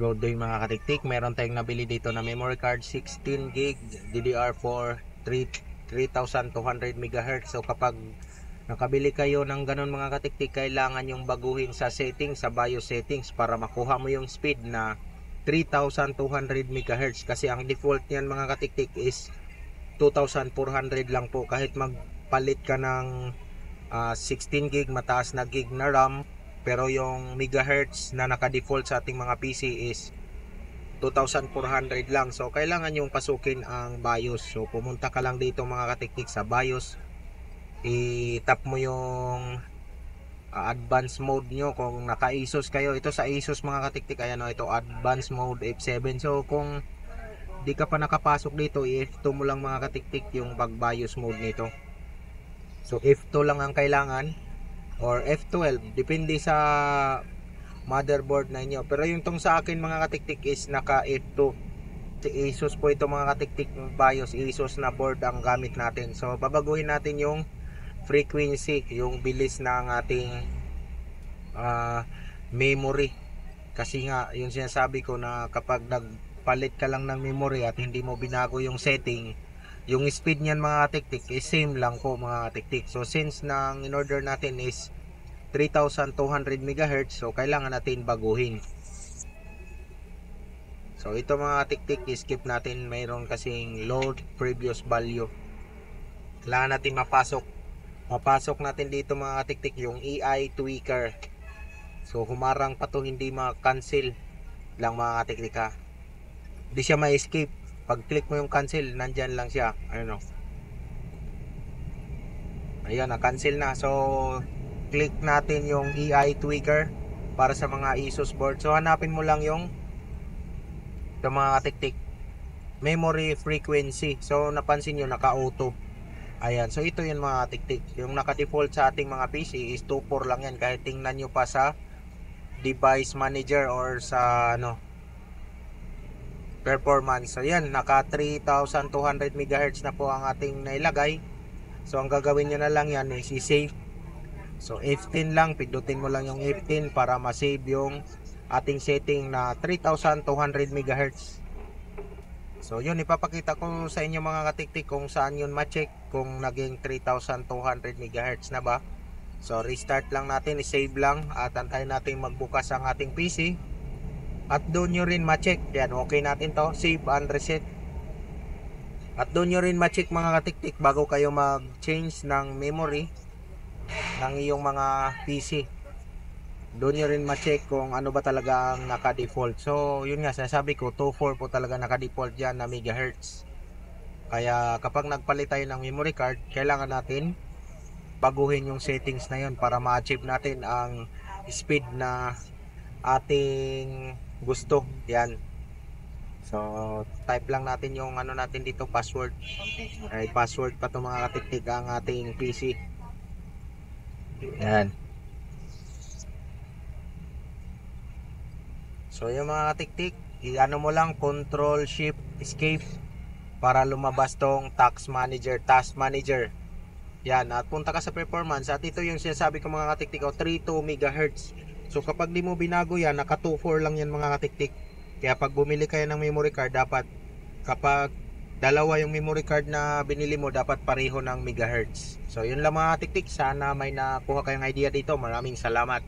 Good day mga katiktik, meron tayong nabili dito na memory card 16 gig DDR4 3200 MHz. So kapag nakabili kayo ng ganun mga katiktik, kailangan yung baguhin sa settings, sa BIOS settings para makuha mo yung speed na 3200 MHz. Kasi ang default niyan mga katiktik is 2400 lang po. Kahit magpalit ka ng 16 gig mataas na gig na RAM, pero yung megahertz na naka-default sa ating mga PC is 2400 lang. So kailangan yung pasukin ang BIOS. So pumunta ka lang dito mga katiktik sa BIOS, i-tap mo yung advanced mode nyo kung naka-ASUS kayo. Ito sa ASUS mga katiktik, ayan o, ito advanced mode F7. So kung di ka pa nakapasok dito, i-F2 mo lang mga katiktik yung pag BIOS mode nito. So F2 lang ang kailangan, or F12, depende sa motherboard na inyo. Pero yung tong sa akin mga katiktik is naka F2. ASUS po ito mga katiktik, BIOS ASUS na board ang gamit natin. So babaguhin natin yung frequency, yung bilis ng ating memory. Kasi nga yung sinasabi ko na kapag nagpalit ka lang ng memory at hindi mo binago yung setting, yung speed niyan mga katiktik is same lang po mga katiktik. So since nang in order natin is 3200 MHz, so kailangan natin baguhin. So ito mga katiktik, skip natin, mayroon kasing load previous value. Kailangan natin mapasok natin dito mga katiktik yung AI tweaker. So humarang pa to, hindi ma-cancel lang mga katiktik ha. Hindi siya ma-escape. Pag click mo yung cancel, nandyan lang siya. Ayun o. Ayan, na-cancel na. So click natin yung AI tweaker para sa mga ASUS board. So hanapin mo lang yung mga katiktik memory frequency. So napansin nyo naka-auto. Ayan, so ito yung mga katiktik. Yung naka-default sa ating mga PC is 24 lang yan. Kahit tingnan nyo pa sa device manager or sa performance. So yan, naka 3200 MHz na po ang ating nailagay. So ang gagawin nyo na lang yan is i-save. So F10 lang, pindutin mo lang yung F10 para ma-save yung ating setting na 3200 MHz. So yun, ipapakita ko sa inyo mga katiktik kung saan yun ma-check kung naging 3200 MHz na ba. So restart lang natin, i-save lang at antayin natin magbukas ang ating PC. At doon nyo rin ma-check, yan, okay natin to, save and reset. At doon nyo rin ma-check mga katiktik bago kayo mag-change ng memory ng iyong mga PC. Doon nyo rin ma-check kung ano ba talaga ang naka-default. So yun nga, sinasabi ko 24 po talaga naka-default dyan na megahertz. Kaya kapag nagpalit tayo ng memory card, kailangan natin baguhin yung settings na yun para ma-achieve natin ang speed na ating gusto. Yan. So type lang natin yung ano natin dito, password. Ay, password pa to mga katiktik ang ating PC. Yan. So yung mga katiktik, i-ano mo lang, control shift escape para lumabas tong task manager. Yan, at punta ka sa performance at ito yung sinasabi ko mga katiktik, 32 MHz. So kapag di mo binago yan, naka 24 lang yan mga katiktik. Kaya pag bumili kayo ng memory card, dapat kapag dalawa yung memory card na binili mo, dapat pareho ng megahertz. So yun lang mga katiktik, sana may nakuha kayong idea dito. Maraming salamat.